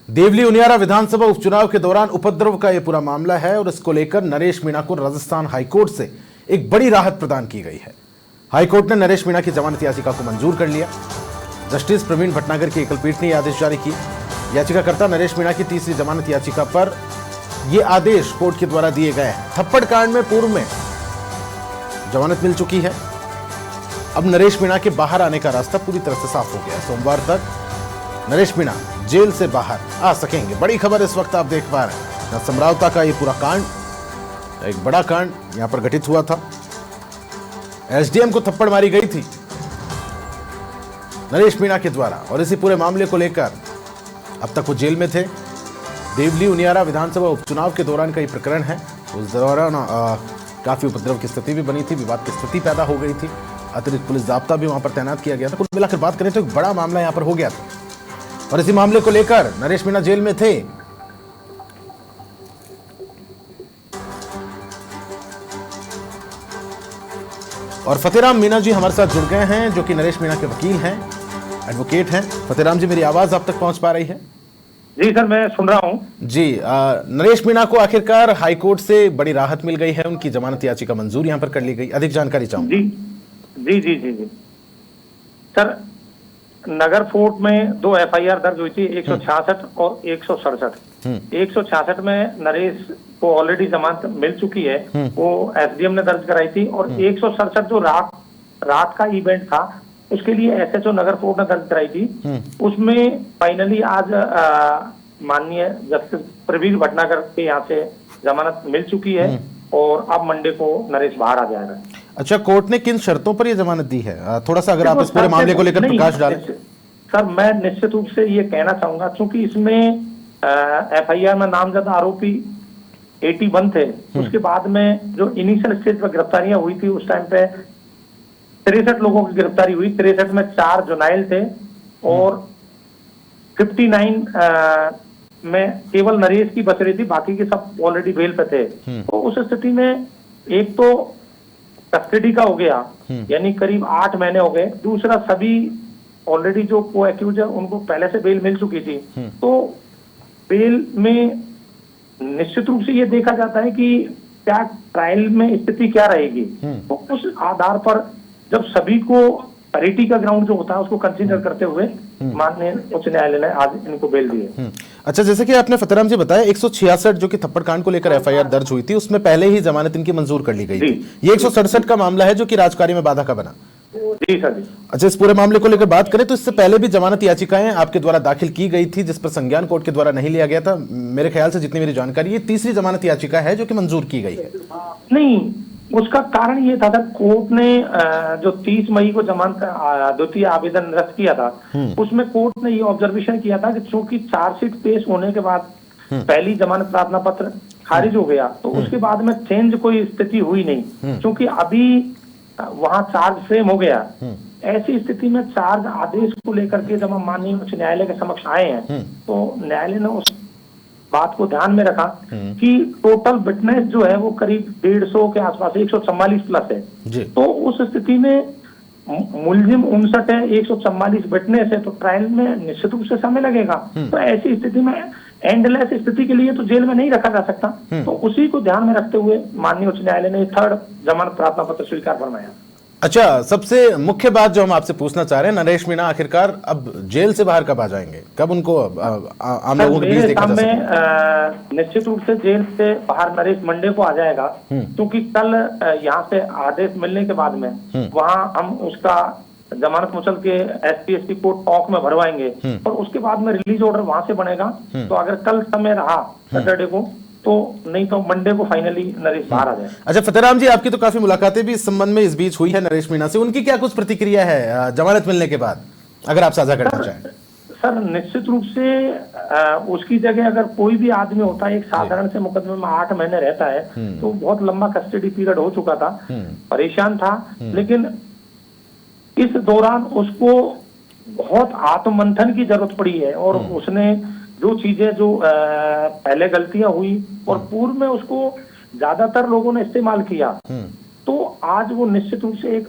देवली उनियारा विधानसभा उपचुनाव के दौरान उपद्रव का यह पूरा मामला है और इसको लेकर नरेश मीणा को राजस्थान हाईकोर्ट से एक बड़ी राहत प्रदान की गई है। हाईकोर्ट ने नरेश मीणा की जमानत याचिका को मंजूर कर लिया। जस्टिस प्रवीण भटनागर की एकल पीठ ने यह आदेश जारी किए। याचिकाकर्ता नरेश मीणा की तीसरी जमानत याचिका पर यह आदेश कोर्ट के द्वारा दिए गए हैं। थप्पड़ कांड में पूर्व में जमानत मिल चुकी है। अब नरेश मीणा के बाहर आने का रास्ता पूरी तरह से साफ हो गया। सोमवार तक नरेश मीणा जेल से बाहर आ सकेंगे। बड़ी खबर इस वक्त आप देख पा रहे हैं। समरावता का ये पूरा कांड, एक बड़ा कांड यहां पर घटित हुआ था। एसडीएम को थप्पड़ मारी गई थी नरेश मीणा के द्वारा और इसी पूरे मामले को लेकर अब तक वो जेल में थे। देवली उनियारा विधानसभा उपचुनाव के दौरान का ये प्रकरण है। उस दौरान काफी उपद्रव की स्थिति भी बनी थी, विवाद की स्थिति पैदा हो गई थी। अतिरिक्त पुलिस जाब्ता भी वहां पर तैनात किया गया था। कुल मिलाकर बात करें तो एक बड़ा मामला यहां पर हो गया था और इसी मामले को लेकर नरेश मीणा जेल में थे। और फतेहराम मीणा जी हमारे साथ जुड़ गए हैं, जो कि नरेश मीणा के वकील हैं, एडवोकेट हैं। फतेहराम जी, मेरी आवाज आप तक पहुंच पा रही है? जी सर, मैं सुन रहा हूं जी। नरेश मीणा को आखिरकार हाईकोर्ट से बड़ी राहत मिल गई है। उनकी जमानत याचिका मंजूर यहां पर कर ली गई। अधिक जानकारी चाहूंगा। जी जी जी जी सर, नगर फोर्ट में 2 एफआईआर दर्ज हुई थी, 166 और 167। 166 में नरेश को ऑलरेडी जमानत मिल चुकी है, वो एसडीएम ने दर्ज कराई थी। और 167 जो रात का इवेंट था उसके लिए एसएचओ नगर फोर्ट ने दर्ज कराई थी। उसमें फाइनली आज माननीय जस्टिस प्रवीण भटनागर के यहाँ से जमानत मिल चुकी है और अब मंडे को नरेश बाहर आ जाएगा। अच्छा, कोर्ट ने किन शर्तों पर यह जमानत दी है? थोड़ा सा अगर आप इस पूरे मामले को लेकर प्रकाश डालें। सर, मैं निश्चित रूप से ये कहना चाहूंगा, क्योंकि इसमें एफआईआर में नामजद आरोपी 81 थे। उसके बाद में जो इनिशियल स्टेज पर गिरफ्तारियां हुई थी उस टाइम पे 63 लोगों की गिरफ्तारी हुई। 63 में 4 जुनाइल थे और 59 में केवल नरेश की बच रही थी, बाकी के सब ऑलरेडी बेल पे थे। तो उस स्थिति में एक तो कस्टडी का हो गया, यानी करीब 8 महीने हो गए। दूसरा, सभी ऑलरेडी जो को एक्यूज है उनको पहले से बेल मिल चुकी थी। तो बेल में निश्चित रूप से ये देखा जाता है कि क्या ट्रायल में स्थिति क्या रहेगी। तो उस आधार पर जब सभी को पैरिटी का ग्राउंड जो होता है उसको कंसीडर करते हुए माननीय उच्च न्यायालय ने आज इनको बेल दी है। अच्छा, जैसे कि आपने फतेहराम जी बताया, 166 जो कि थप्पड़ कांड को लेकर एफआईआर दर्ज हुई थी, उसमें पहले ही जमानत इनकी मंजूर कर ली गई थी। ये 167 का मामला है जो कि राजकार्य में बाधा का बना। जी सर जी। अच्छा, इस पूरे मामले को लेकर बात करें तो इससे पहले भी जमानत याचिकाएं आपके द्वारा दाखिल की गई थी, जिस पर संज्ञान कोर्ट के द्वारा नहीं लिया गया था। मेरे ख्याल से, जितनी मेरी जानकारी, ये तीसरी जमानत याचिका है जो कि मंजूर की गई है। नहीं, उसका कारण ये था सर, कोर्ट ने जो 30 मई को जमानत द्वितीय आवेदन निरस्त किया था, उसमें कोर्ट ने ये ऑब्जर्वेशन किया था कि चूंकि चार्जशीट पेश होने के बाद पहली जमानत प्रार्थना पत्र खारिज हो गया, तो उसके बाद में चेंज कोई स्थिति हुई नहीं, क्योंकि अभी वहां चार्ज फ्रेम हो गया। ऐसी स्थिति में चार्ज आदेश को लेकर के जब हम माननीय उच्च न्यायालय के समक्ष आए हैं, तो न्यायालय ने उस बात को ध्यान में रखा कि टोटल विटनेस जो है वो करीब 150 के आसपास, 144 प्लस है। तो उस स्थिति में मुलजिम 59 है, 144 विटनेस है, तो ट्रायल में निश्चित रूप से समय लगेगा। तो ऐसी स्थिति में एंडलेस स्थिति के लिए तो जेल में नहीं रखा जा सकता। तो उसी को ध्यान में रखते हुए माननीय उच्च न्यायालय ने 3rd जमानत प्रार्थना पत्र स्वीकार फरमाया। अच्छा, सबसे मुख्य बात जो हम आपसे पूछना चाह रहे हैं, नरेश मीणा आखिरकार अब जेल से बाहर कब आ जाएंगे? कब उनको आम लोगों के बीच देखा जा सकेगा? निश्चित रूप से जेल से बाहर नरेश मंडे को आ जाएगा, क्योंकि कल यहाँ से आदेश मिलने के बाद में वहाँ हम उसका जमानत मुचल के एसपी कोर्ट टॉक में भरवाएंगे और उसके बाद में रिलीज ऑर्डर वहां से बनेगा। तो अगर कल समय रहा सैटरडे को, तो नहीं तो मंडे को फाइनली नरेश बाहर आ जाए। अच्छा फतेहराम जी, आपकी तो काफी मुलाकातें भी इस संबंध में इस बीच हुई है नरेश मीणा से, उनकी क्या कुछ प्रतिक्रिया है जमानत मिलने के बाद, अगर आप साझा करना चाहें? सर, निश्चित रूप से उसकी जगह अगर कोई भी आदमी होता है, एक साधारण से मुकदमे में 8 महीने रहता है, तो बहुत लंबा कस्टडी पीरियड हो चुका था, परेशान था। लेकिन इस दौरान उसको बहुत आत्ममंथन की जरूरत पड़ी है और उसने जो चीजें जो पहले गलतियां हुई और पूर्व में उसको ज्यादातर लोगों ने इस्तेमाल किया, तो आज वो निश्चित रूप से एक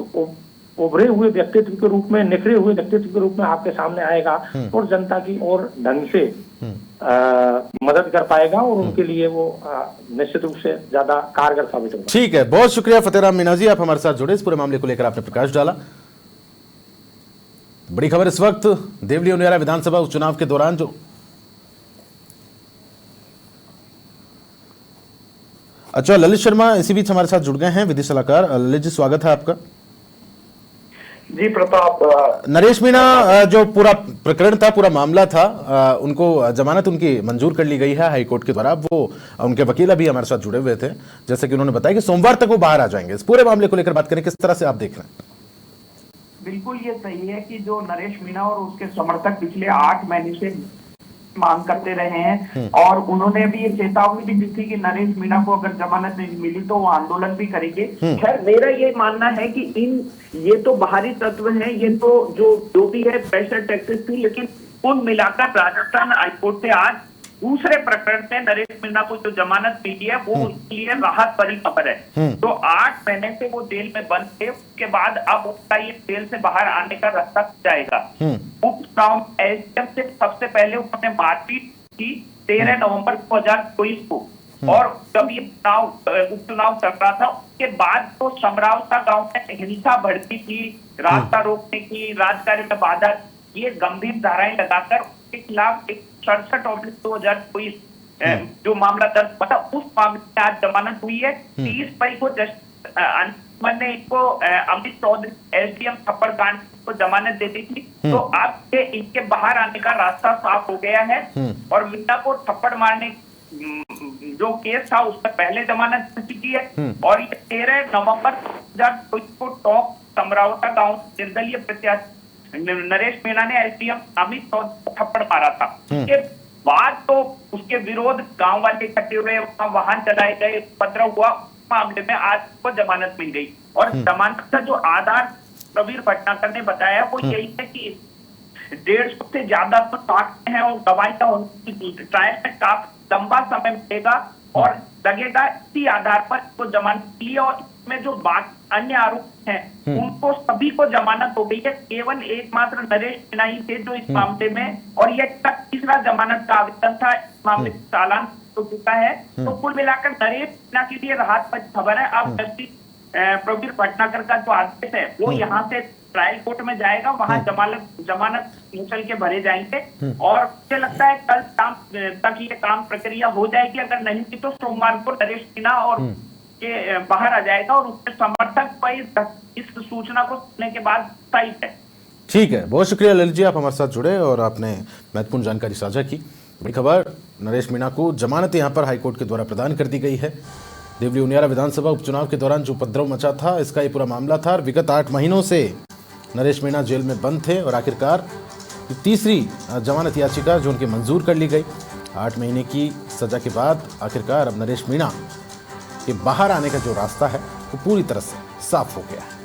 उभरे हुए व्यक्तित्व के रूप में, निखरे हुए व्यक्तित्व के रूप में आपके सामने आएगा और जनता की और ढंग से मदद कर पाएगा और उनके लिए वो निश्चित रूप से ज्यादा कारगर साबित होगा। ठीक है, बहुत शुक्रिया फतेहराम मीणा जी, आप हमारे साथ जुड़े, इस पूरे मामले को लेकर आपने प्रकाश डाला। बड़ी खबर इस वक्त देवली उनियारा विधानसभा उपचुनाव के दौरान जो अच्छा, ललित शर्मा इसी बीच हमारे साथ जुड़ गए हैं, विधि सलाहकार। ललित जी, स्वागत है आपका। जी प्रताप, नरेश मीणा जो पूरा प्रकरण था, पूरा मामला था, उनको जमानत उनकी मंजूर कर ली गई है हाईकोर्ट के द्वारा। वो उनके वकील अभी हमारे साथ जुड़े हुए थे, जैसे कि उन्होंने बताया कि सोमवार तक वो बाहर आ जाएंगे। इस पूरे मामले को लेकर बात करें, किस तरह से आप देख रहे हैं? बिल्कुल ये सही है कि जो नरेश मीणा और उसके समर्थक पिछले 8 महीने से मांग करते रहे हैं और उन्होंने भी ये चेतावनी भी दी थी कि नरेश मीणा को अगर जमानत नहीं मिली तो वो आंदोलन भी करेंगे। खैर, मेरा ये मानना है कि ये तो बाहरी तत्व हैं, ये तो जो भी है प्रेशर टैक्सेस थी, लेकिन कुल मिलाकर राजस्थान हाईकोर्ट से आज दूसरे प्रकरण में नरेश मीणा को जो जमानत मिली है वो उसके लिए राहत भरी खबर है। तो 8 महीने से वो जेल में बंद थे, उसके बाद अब उसका ये जेल से बाहर आने का रास्ता जाएगा। उपचुनाव एसडीएम से सबसे पहले उन्होंने मारपीट की 13 नवंबर 2024 को, और जब ये उपचुनाव चल रहा था उसके बाद तो समरावता गांव में हिंसा भड़की थी, रास्ता रोकने की, राजकार्य में बाधा, ये गंभीर धाराएं लगाकर उसके खिलाफ 67/2024 जो मामला दर्ज हुआ था, उस मामले में आज जमानत हुई है। 30 मई को जस्टिस अंजुमन ने इनको अमित चौधरी एसडीएम थप्पड़ कांड को जमानत दे दी थी। तो अब इनके बाहर आने का रास्ता साफ हो गया है और मीणा को थप्पड़ मारने जो केस था उसमें पहले जमानत मिल चुकी है और ये 13 नवंबर 2024 को टोंक समरावता गांव निर्दलीय प्रत्याशी नरेश मीणा ने एसडीएम अमित चौधरी को थप्पड़ मारा था। उसके बाद तो उसके विरोध गांव वाले इकट्ठे हुए, वाहन चलाए गए, उपद्रव हुआ, मामले में आज को जमानत मिल गई। और जमानत का जो आधार प्रवीर भटनागर ने बताया वो यही है कि 150 से ज्यादा तो साक्ष्य हैं और गवाहियां उनकी ट्रायल में काफी लंबा समय मिलेगा और लगेगा इसी आधार पर इसको जमानत मिली है। और इसमें जो बाकी अन्य आरोप हैं उनको सभी को जमानत हो गई है, केवल एकमात्र नरेश मीणा ही थे जो इस मामले में, और ये तीसरा जमानत का आवेदन था, इस मामले में चालान हो चुका है। तो कुल मिलाकर नरेश मीणा के लिए राहत पर खबर है। अब जस्टिस प्रवीर भटनागर का जो आदेश है वो यहाँ से ट्रायल कोर्ट में जाएगा, वहां जमानत मुचल के भरे जाएंगे और मुझे लगता है कल शाम तक ये काम प्रक्रिया हो जाएगी। अगर नहीं की तो सोमवार को नरेश मीणा और के बाहर आ जाएगा और उसके समर्थक पर इस सूचना को सुनने के बाद सही है। ठीक है, बहुत शुक्रिया ललित जी, आप हमारे साथ जुड़े और आपने महत्वपूर्ण जानकारी साझा की। बड़ी खबर, नरेश मीणा को जमानत यहां पर हाईकोर्ट के द्वारा प्रदान कर दी गई है। देवली उनियारा विधानसभा उपचुनाव के दौरान जो उपद्रव मचा था, इसका ये पूरा मामला था और विगत 8 महीनों से नरेश मीणा जेल में बंद थे और आखिरकार तीसरी जमानत याचिका जो उनकी मंजूर कर ली गई। 8 महीने की सजा के बाद आखिरकार अब नरेश मीणा के बाहर आने का जो रास्ता है वो पूरी तरह से साफ हो गया है।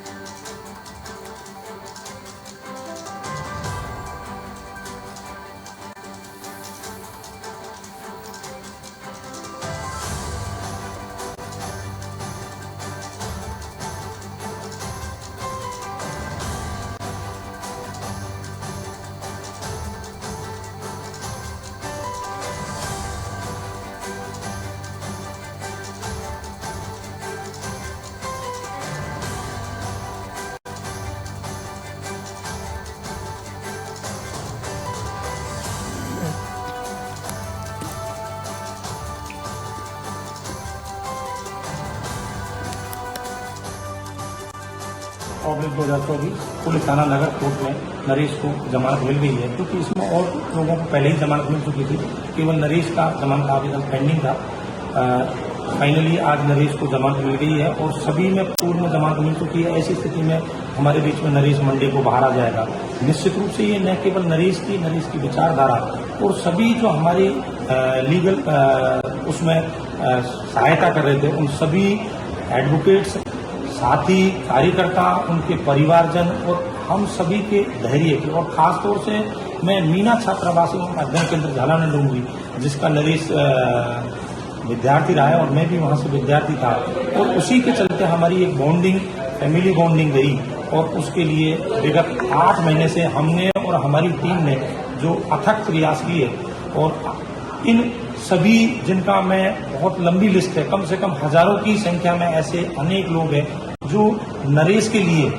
अगस्त 2024 पुलिस थाना नगर कोर्ट में नरेश को जमानत मिल गई है, क्योंकि इसमें और लोगों को पहले ही जमानत मिल चुकी थी, केवल नरेश का जमानत आवेदन पेंडिंग था। फाइनली आज नरेश को जमानत मिल गई है और सभी में पूर्व में जमानत मिल चुकी है। ऐसी स्थिति में हमारे बीच में नरेश मंडे को बाहर आ जाएगा। निश्चित रूप से ये न केवल नरेश की विचारधारा और सभी जो हमारी लीगल उसमें सहायता कर रहे थे उन सभी एडवोकेट्स, साथी, कार्यकर्ता, उनके परिवारजन और हम सभी के धैर्य की, और खास तौर से मैं मीना छात्रावास एवं अध्ययन केंद्र झालाना डूंगरी, जिसका नरेश विद्यार्थी रहा है और मैं भी वहां से विद्यार्थी था, और उसी के चलते हमारी एक बॉन्डिंग, फैमिली बॉन्डिंग रही और उसके लिए विगत 8 महीने से हमने और हमारी टीम ने जो अथक प्रयास किए, और इन सभी जिनका मैं बहुत लंबी लिस्ट है, कम से कम हजारों की संख्या में ऐसे अनेक लोग हैं जो नरेश के लिए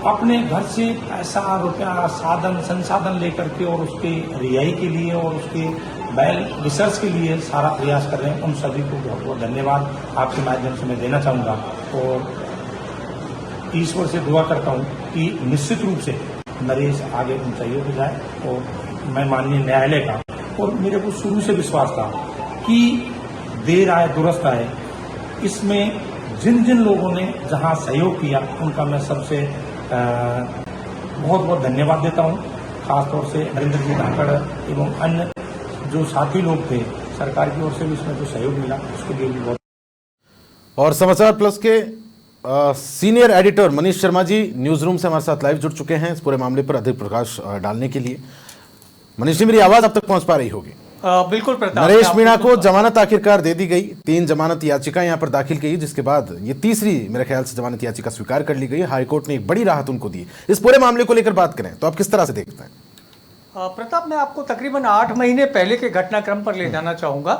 अपने घर से पैसा, रुपया, साधन, संसाधन लेकर के और उसके रिहाई के लिए और उसके वेल रिसर्च के लिए सारा प्रयास कर रहे हैं। उन सभी को बहुत बहुत धन्यवाद आपके माध्यम से मैं देना चाहूँगा, और ईश्वर से दुआ करता हूँ कि निश्चित रूप से नरेश आगे ऊंचाइयों पर जाए। और मैं माननीय न्यायालय का, और मेरे को शुरू से विश्वास था कि देर आए दुरुस्त आए, इसमें जिन जिन लोगों ने जहां सहयोग किया उनका मैं सबसे बहुत बहुत धन्यवाद देता हूं। खासतौर से नरेंद्र जी धाकड़ एवं अन्य जो साथी लोग थे, सरकार की ओर से भी इसमें जो सहयोग मिला उसके लिए भी बहुत। और समाचार प्लस के senior editor Manish Sharma ji news room से हमारे साथ लाइव जुड़ चुके हैं इस पूरे मामले पर अधिक प्रकाश डालने के लिए। मनीष जी, मेरी आवाज अब तक पहुंच पा रही होगी? बिल्कुल प्रताप। नरेश मीणा को जमानत आखिरकार दे दी गई। 3 जमानत याचिका यहां पर दाखिल की, जिसके बाद ये तीसरी मेरे ख्याल से जमानत याचिका स्वीकार कर ली गई। हाईकोर्ट ने एक बड़ी राहत उनको दी। इस पूरे मामले को लेकर बात करें तो आप किस तरह से देखते हैं? प्रताप, मैं आपको तकरीबन 8 महीने पहले के घटनाक्रम पर ले जाना चाहूंगा।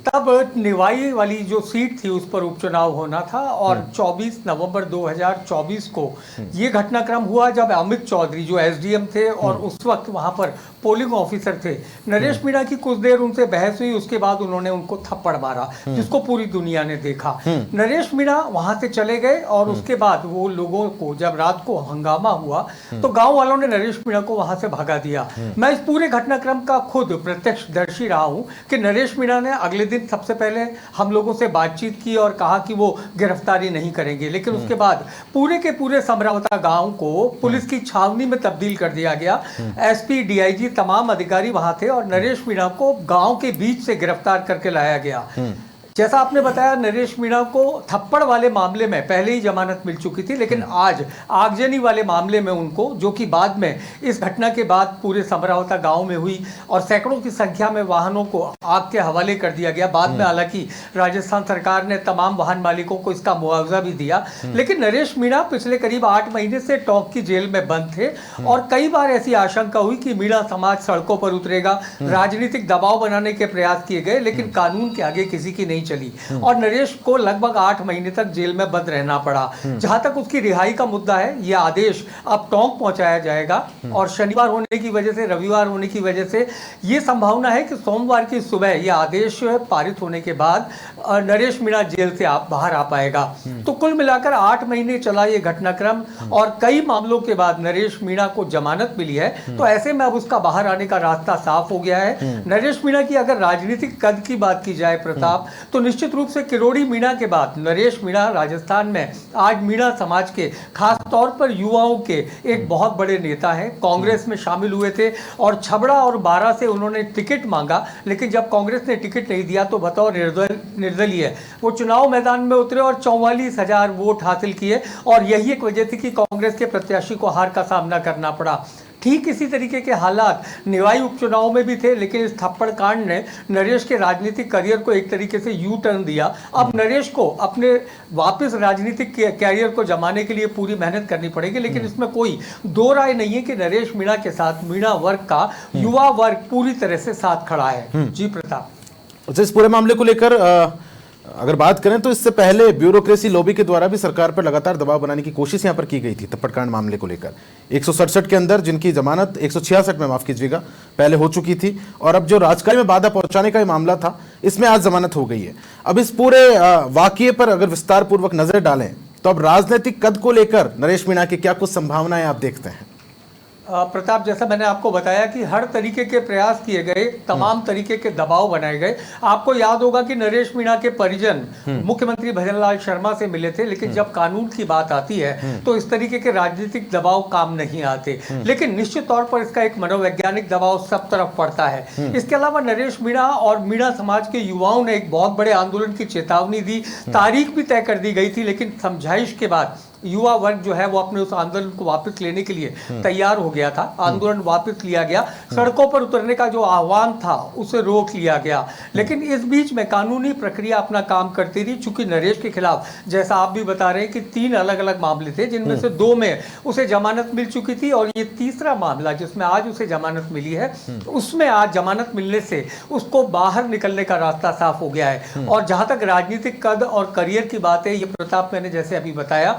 तब निवाई वाली जो सीट थी उस पर उपचुनाव होना था, और 24 नवंबर 2024 को ये घटनाक्रम हुआ जब अमित चौधरी जो एसडीएम थे और उस वक्त वहां पर पोलिंग ऑफिसर थे, नरेश मीणा की कुछ देर उनसे बहस हुई। उसके बाद उन्होंने उनको थप्पड़ मारा, जिसको पूरी दुनिया ने देखा। नरेश मीणा वहां से चले गए, और उसके बाद वो लोगों को, जब रात को हंगामा हुआ तो गांव वालों ने नरेश मीणा को वहां से भगा दिया। मैं इस पूरे घटनाक्रम का खुद प्रत्यक्षदर्शी रहा हूं कि नरेश मीणा ने अगले दिन सबसे पहले हम लोगों से बातचीत की और कहा कि वो गिरफ्तारी नहीं करेंगे, लेकिन उसके बाद पूरे के पूरे समरावता गांव को पुलिस की छावनी में तब्दील कर दिया गया। एसपी, डीआईजी, तमाम अधिकारी वहां थे, और नरेश मीणा को गांव के बीच से गिरफ्तार करके लाया गया। जैसा आपने बताया, नरेश मीणा को थप्पड़ वाले मामले में पहले ही जमानत मिल चुकी थी, लेकिन आज आगजनी वाले मामले में उनको, जो कि बाद में इस घटना के बाद पूरे समरावता गांव में हुई और सैकड़ों की संख्या में वाहनों को आग के हवाले कर दिया गया। बाद में हालांकि राजस्थान सरकार ने तमाम वाहन मालिकों को इसका मुआवजा भी दिया, लेकिन नरेश मीणा पिछले करीब 8 महीने से टोंक की जेल में बंद थे, और कई बार ऐसी आशंका हुई कि मीणा समाज सड़कों पर उतरेगा। राजनीतिक दबाव बनाने के प्रयास किए गए, लेकिन कानून के आगे किसी की नहीं चली, और नरेश को लगभग 8 महीने तक जेल में बंद रहना पड़ा। जहां तक उसकी रिहाई का मुद्दा है, यह आदेश अब टोंक पहुंचाया जाएगा, और शनिवार होने की वजह से, रविवार होने की वजह से यह संभावना है कि सोमवार की सुबह यह आदेश पारित होने के बाद नरेश मीणा जेल से बाहर आ पाएगा। तो कुल मिलाकर 8 महीने चला यह घटनाक्रम, और कई मामलों के बाद नरेश मीणा को जमानत मिली है, तो ऐसे में अब उसका बाहर आने का रास्ता साफ हो गया है। नरेश मीणा की अगर राजनीतिक कद की बात की जाए प्रताप, तो निश्चित रूप से किरोड़ी मीणा के बाद नरेश मीणा राजस्थान में आज मीणा समाज के, खास तौर पर युवाओं के एक बहुत बड़े नेता हैं। कांग्रेस में शामिल हुए थे और छबड़ा और बारा से उन्होंने टिकट मांगा, लेकिन जब कांग्रेस ने टिकट नहीं दिया तो बतौर निर्दलीय वो चुनाव मैदान में उतरे और 44,000 वोट हासिल किए, और यही एक वजह थी कि कांग्रेस के प्रत्याशी को हार का सामना करना पड़ा। ठीक इसी तरीके के हालात निवाई उपचुनाव में भी थे, लेकिन इस थप्पड़ कांड ने नरेश के राजनीतिक करियर को एक तरीके से यू टर्न दिया। अब नरेश को अपने वापस राजनीतिक कैरियर को जमाने के लिए पूरी मेहनत करनी पड़ेगी, लेकिन इसमें कोई दो राय नहीं है कि नरेश मीणा के साथ मीणा वर्ग का युवा वर्ग पूरी तरह से साथ खड़ा है। जी प्रताप, इस पूरे मामले को लेकर अगर बात करें तो इससे पहले ब्यूरोक्रेसी लॉबी के द्वारा भी सरकार पर लगातार दबाव बनाने की कोशिश यहां पर की गई थी थप्पड़कांड मामले को लेकर। 167 के अंदर जिनकी जमानत 166 में, माफ कीजिएगा, पहले हो चुकी थी, और अब जो राजकाज में बाधा पहुंचाने का मामला था, इसमें आज जमानत हो गई है। अब इस पूरे वाकये पर अगर विस्तार पूर्वक नजर डालें तो अब राजनीतिक कद को लेकर नरेश मीणा की क्या कुछ संभावनाएं आप देखते हैं? प्रताप, जैसा मैंने आपको बताया कि हर तरीके के प्रयास किए गए, तमाम तरीके के दबाव बनाए गए। आपको याद होगा कि नरेश मीणा के परिजन मुख्यमंत्री भजनलाल शर्मा से मिले थे, लेकिन जब कानून की बात आती है तो इस तरीके के राजनीतिक दबाव काम नहीं आते। लेकिन निश्चित तौर पर इसका एक मनोवैज्ञानिक दबाव सब तरफ पड़ता है। इसके अलावा नरेश मीणा और मीणा समाज के युवाओं ने एक बहुत बड़े आंदोलन की चेतावनी दी, तारीख भी तय कर दी गई थी, लेकिन समझाइश के बाद युवा वर्ग जो है वो अपने उस आंदोलन को वापस लेने के लिए तैयार हो गया था। आंदोलन वापस लिया गया, सड़कों पर उतरने का जो आह्वान था उसे रोक लिया गया। लेकिन इस बीच में कानूनी प्रक्रिया अपना काम करती रही। चूंकि नरेश के खिलाफ, जैसा आप भी बता रहे हैं, कि 3 अलग अलग मामले थे, जिनमें से 2 में उसे जमानत मिल चुकी थी, और ये तीसरा मामला जिसमें आज उसे जमानत मिली है, उसमें आज जमानत मिलने से उसको बाहर निकलने का रास्ता साफ हो गया है। और जहां तक राजनीतिक कद और करियर की बात है, ये प्रताप मैंने जैसे अभी बताया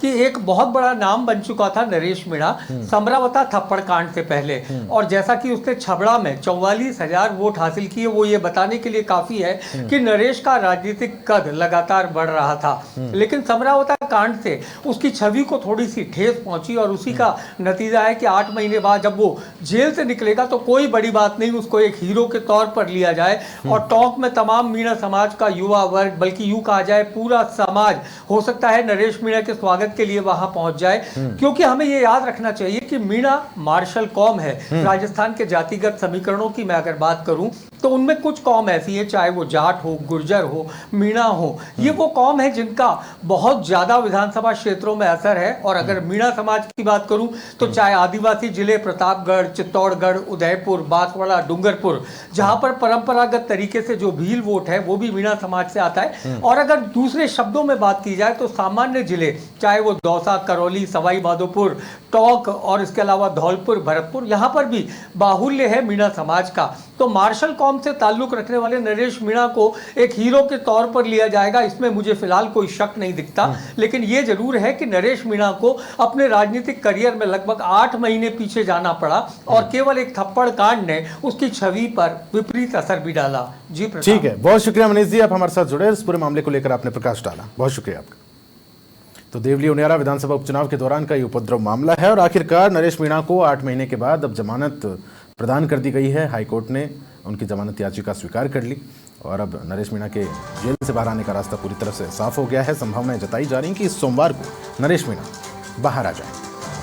कि एक बहुत बड़ा नाम बन चुका था नरेश मीणा समरावता थप्पड़ कांड से पहले, और जैसा कि उसने छबड़ा में 44,000 वोट हासिल किए, वो ये बताने के लिए काफी है कि नरेश का राजनीतिक कद लगातार बढ़ रहा था। लेकिन समरावता कांड से उसकी छवि को थोड़ी सी ठेस पहुंची, और उसी का नतीजा है कि 8 महीने बाद जब वो जेल से निकलेगा तो कोई बड़ी बात नहीं, उसको एक हीरो के तौर पर लिया जाए। और टोंक में तमाम मीणा समाज का युवा वर्ग, बल्कि यूं कहा जाए पूरा समाज, हो सकता है नरेश मीणा के स्वागत के लिए वहां पहुंच जाए। क्योंकि हमें ये याद रखना चाहिए कि मीणा मार्शल कौम है। राजस्थान के जातिगत समीकरणों की मैं अगर बात करूं तो उनमें कुछ कौम ऐसी है, चाहे वो जाट हो, गुर्जर हो, मीणा हो, ये वो कौम है जिनका बहुत ज्यादा विधानसभा क्षेत्रों में असर है। और अगर मीणा समाज की बात करूं तो चाहे आदिवासी जिले प्रतापगढ़, चित्तौड़गढ़, उदयपुर, बांसवाड़ा, डूंगरपुर, जहां पर परंपरागत तरीके से जो भील वोट है वो भी मीणा समाज से आता है। और अगर दूसरे शब्दों में बात की जाए तो सामान्य जिले, चाहे वो दौसा, करौली, सवाई माधोपुर, टोंक और इसके अलावा धौलपुर, भरतपुर, यहाँ पर भी बाहुल्य है मीणा समाज का। तो मार्शल कौम से ताल्लुक रखने वाले नरेश मीणा को एक हीरो के तौर पर लिया जाएगा, इसमें मुझे फिलहाल कोई शक नहीं दिखता। लेकिन ये जरूर है कि नरेश मीणा को अपने राजनीतिक करियर में लगभग 8 महीने पीछे जाना पड़ा, और केवल एक थप्पड़ कांड ने उसकी छवि पर विपरीत असर भी डाला। जी ठीक है, बहुत शुक्रिया मनीष जी, आप हमारे साथ जुड़े, इस पूरे मामले को लेकर आपने प्रकाश डाला, बहुत शुक्रिया आपका। तो देवली उनियारा विधानसभा उपचुनाव के दौरान का ये उपद्रव मामला है, और आखिरकार नरेश मीणा को 8 महीने के बाद अब जमानत प्रदान कर दी गई है। हाईकोर्ट ने उनकी जमानत याचिका स्वीकार कर ली, और अब नरेश मीणा के जेल से बाहर आने का रास्ता पूरी तरह से साफ हो गया है। संभावनाएं जताई जा रही हैं कि इस सोमवार को नरेश मीणा बाहर आ जाए।